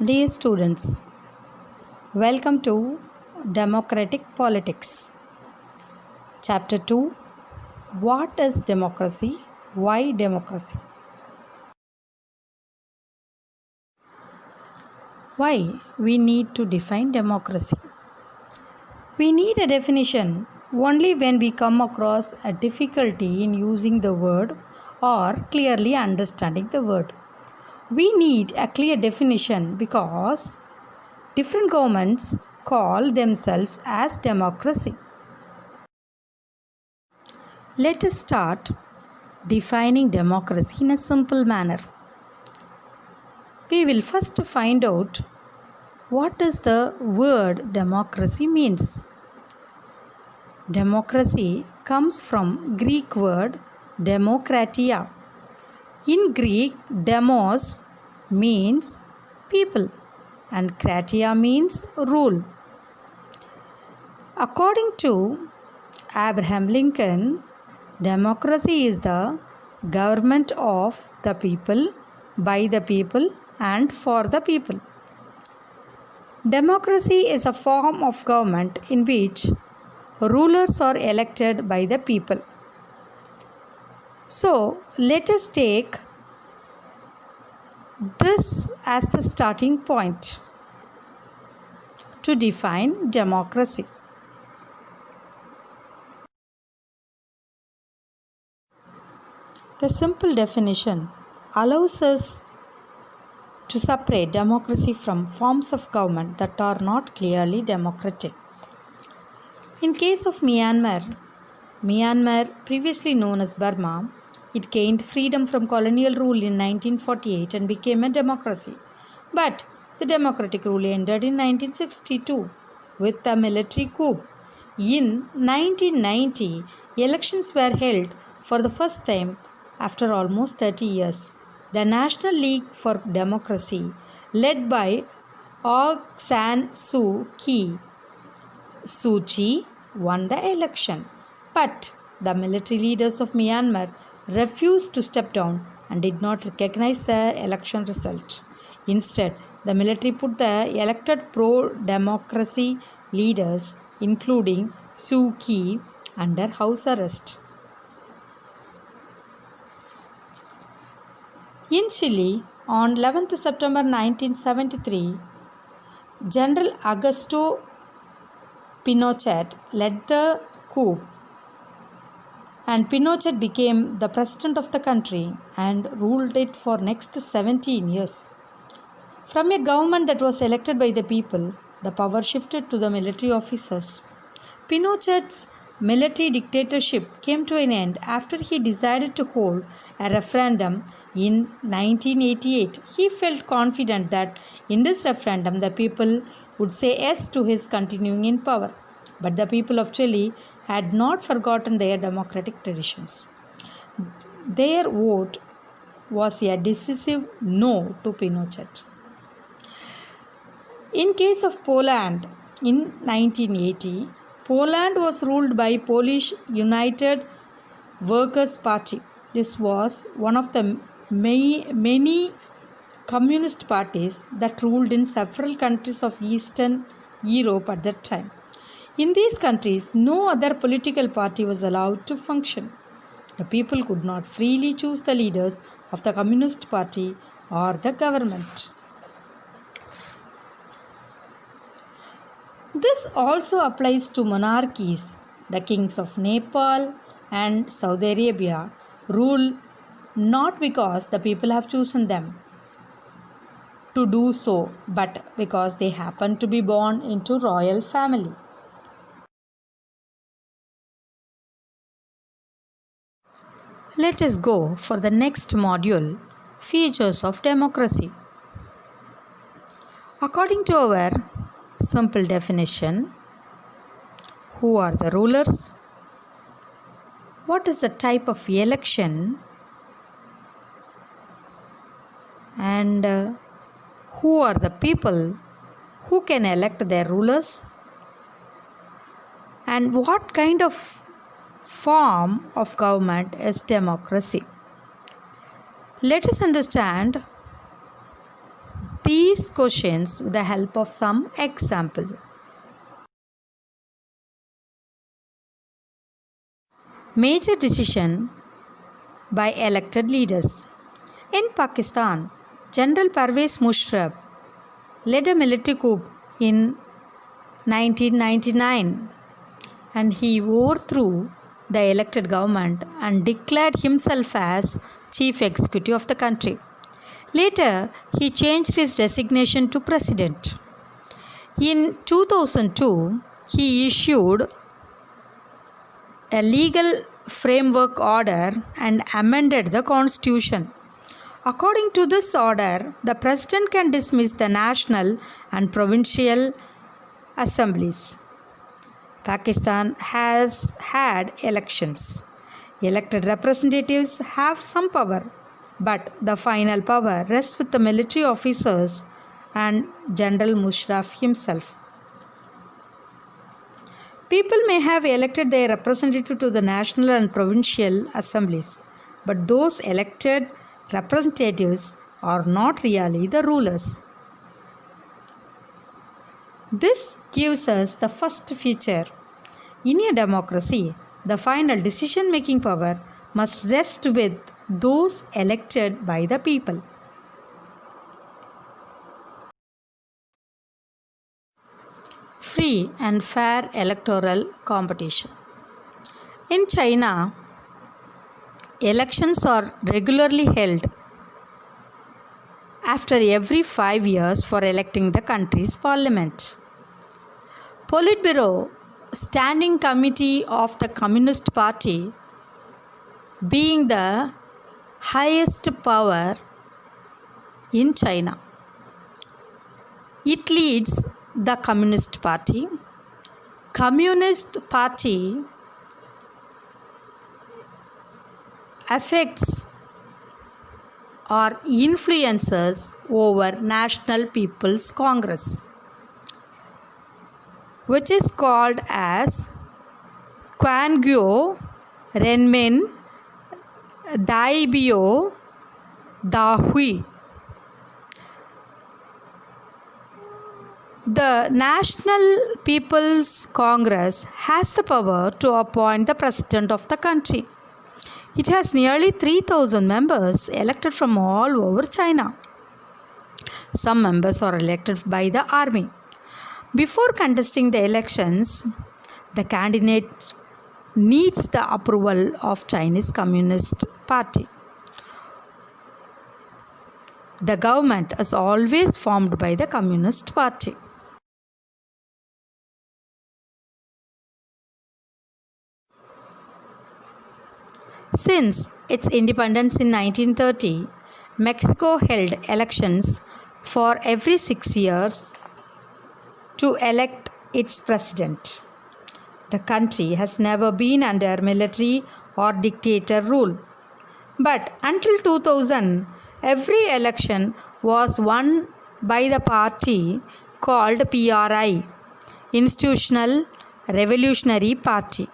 Dear students, welcome to Democratic Politics. Chapter 2. What is democracy? Why democracy? Why we need to define democracy? We need a definition only when we come across a difficulty in using the word or clearly understanding the word. We need a clear definition because different governments call themselves as democracy. Let us start defining democracy in a simple manner. We will first find out what does the word democracy means. Democracy comes from Greek word demokratia. In Greek, demos means people and kratia means rule. According to Abraham Lincoln, democracy is the government of the people, by the people, and for the people. Democracy is a form of government in which rulers are elected by the people. So, let us take this as the starting point to define democracy. The simple definition allows us to separate democracy from forms of government that are not clearly democratic. In case of Myanmar, previously known as Burma, it gained freedom from colonial rule in 1948 and became a democracy. But the democratic rule ended in 1962 with a military coup. In 1990, elections were held for the first time after almost 30 years. The National League for Democracy, led by Aung San Suu Kyi, won the election. But the military leaders of Myanmar refused to step down and did not recognize the election result. Instead, the military put the elected pro-democracy leaders, including Suu Kyi, under house arrest. In Chile, on 11th September 1973, General Augusto Pinochet led the coup, and Pinochet became the president of the country and ruled it for next 17 years. From a government that was elected by the people, the power shifted to the military officers. Pinochet's military dictatorship came to an end after he decided to hold a referendum in 1988. He felt confident that in this referendum the people would say yes to his continuing in power. But the people of Chile had not forgotten their democratic traditions. Their vote was a decisive no to Pinochet. In case of Poland, in 1980, Poland was ruled by Polish United Workers' Party. This was one of the many communist parties that ruled in several countries of Eastern Europe at that time. In these countries, no other political party was allowed to function. The people could not freely choose the leaders of the Communist Party or the government. This also applies to monarchies. The kings of Nepal and Saudi Arabia rule not because the people have chosen them to do so, but because they happen to be born into royal family. Let us go for the next module, features of democracy. According to our simple definition, who are the rulers? What is the type of election? And who are the people who can elect their rulers? And what kind of form of government is democracy? Let us understand these questions with the help of some examples. Major decision by elected leaders. In Pakistan, General Pervez Musharraf led a military coup in 1999 and he overthrew the elected government and declared himself as chief executive of the country. Later, he changed his designation to president. In 2002, he issued a legal framework order and amended the constitution. According to this order, the president can dismiss the national and provincial assemblies. Pakistan has had elections. Elected representatives have some power, but the final power rests with the military officers and General Musharraf himself. People may have elected their representative to the national and provincial assemblies, but those elected representatives are not really the rulers. This gives us the first feature. In a democracy, the final decision-making power must rest with those elected by the people. Free and fair electoral competition. In China, elections are regularly held after every 5 years for electing the country's parliament. Politburo, Standing Committee of the Communist Party, being the highest power in China. It leads the Communist Party. Communist Party affects or influences over National People's Congress, which is called as Quangyo Renmin Daibyo Dahui. The National People's Congress has the power to appoint the president of the country. It has nearly 3,000 members elected from all over China. Some members are elected by the army. Before contesting the elections, the candidate needs the approval of Chinese Communist Party. The government is always formed by the Communist Party. Since its independence in 1930, Mexico held elections for every 6 years to elect its president. The country has never been under military or dictator rule. But until 2000, every election was won by the party called PRI, Institutional Revolutionary Party.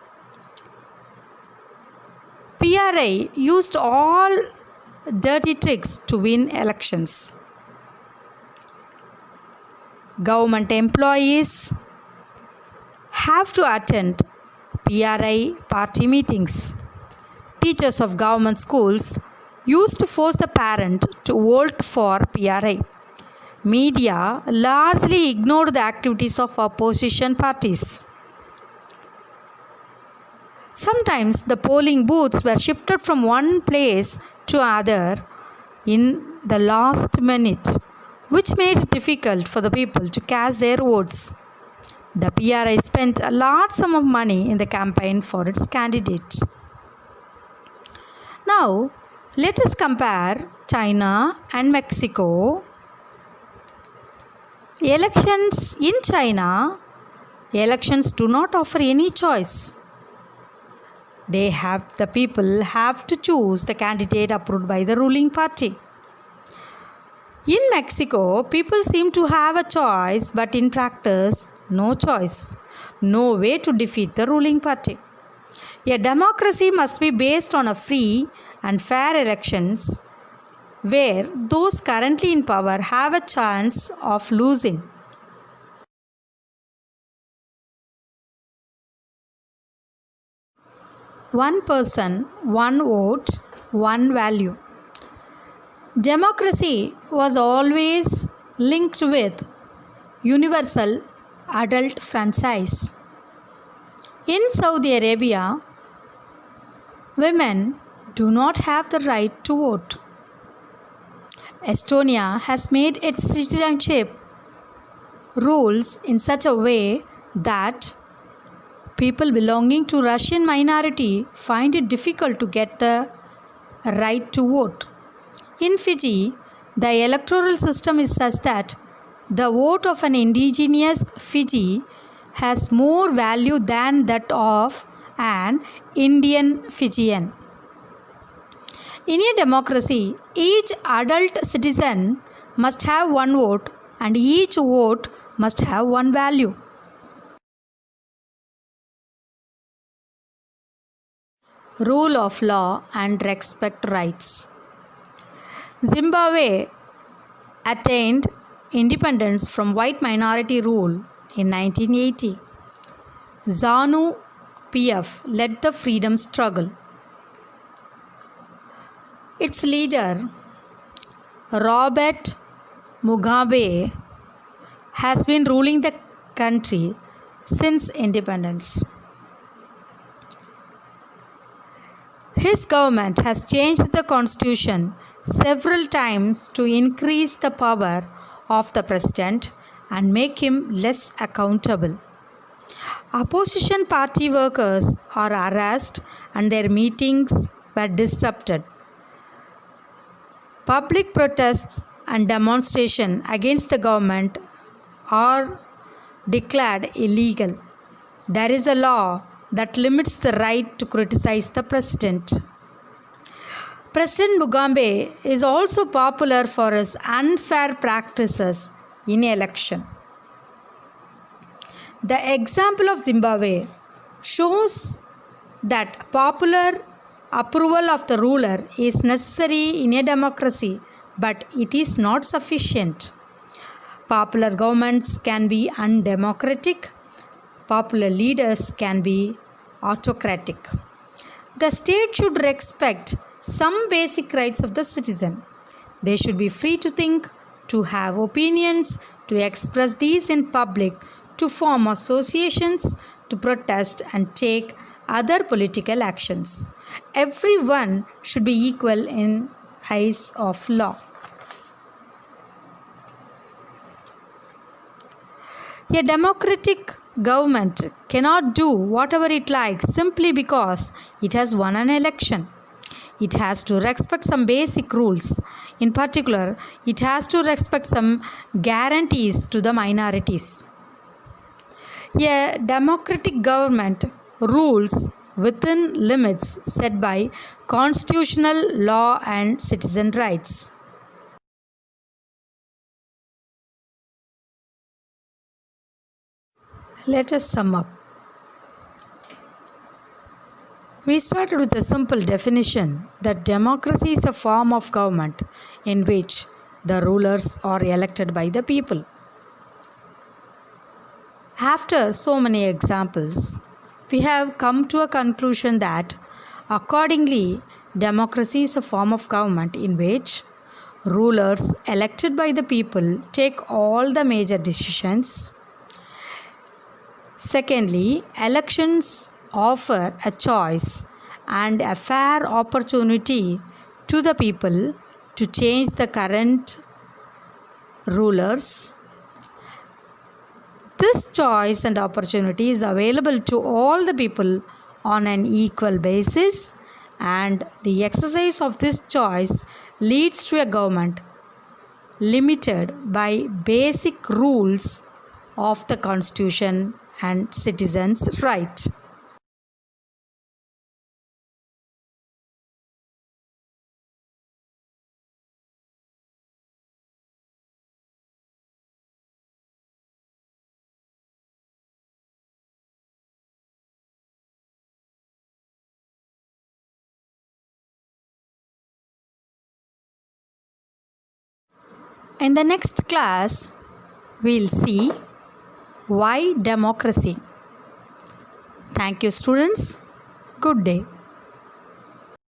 PRI used all dirty tricks to win elections. Government employees have to attend PRI party meetings. Teachers of government schools used to force the parent to vote for PRI. Media largely ignored the activities of opposition parties. Sometimes the polling booths were shifted from one place to other in the last minute, which made it difficult for the people to cast their votes. The PRI spent a large sum of money in the campaign for its candidates. Now, let us compare China and Mexico. Elections in China, elections do not offer any choice. The people have to choose the candidate approved by the ruling party. In Mexico, people seem to have a choice, but in practice, no choice, no way to defeat the ruling party. A democracy must be based on a free and fair elections where those currently in power have a chance of losing. One person, one vote, one value. Democracy was always linked with universal adult franchise. In Saudi Arabia, women do not have the right to vote. Estonia has made its citizenship rules in such a way that people belonging to Russian minority find it difficult to get the right to vote. In Fiji, the electoral system is such that the vote of an indigenous Fiji has more value than that of an Indian Fijian. In a democracy, each adult citizen must have one vote and each vote must have one value. Rule of law and respect rights. Zimbabwe attained independence from white minority rule in 1980. ZANU PF led the freedom struggle. Its leader, Robert Mugabe, has been ruling the country since independence. His government has changed the constitution several times to increase the power of the president and make him less accountable. Opposition party workers are harassed and their meetings were disrupted. Public protests and demonstrations against the government are declared illegal. There is a law that limits the right to criticize the president. President Mugabe is also popular for his unfair practices in election. The example of Zimbabwe shows that popular approval of the ruler is necessary in a democracy, but it is not sufficient. Popular governments can be undemocratic. Popular leaders can be autocratic. The state should respect some basic rights of the citizen. They should be free to think, to have opinions, to express these in public, to form associations, to protest and take other political actions. Everyone should be equal in eyes of law. A democratic government cannot do whatever it likes simply because it has won an election. It has to respect some basic rules. In particular, it has to respect some guarantees to the minorities. A democratic government rules within limits set by constitutional law and citizen rights. Let us sum up. We started with a simple definition that democracy is a form of government in which the rulers are elected by the people. After so many examples, we have come to a conclusion that accordingly, democracy is a form of government in which rulers elected by the people take all the major decisions. Secondly, elections offer a choice and a fair opportunity to the people to change the current rulers. This choice and opportunity is available to all the people on an equal basis, and the exercise of this choice leads to a government limited by basic rules of the Constitution and citizens' right. In the next class, we'll see why democracy. Thank you, students. Good day.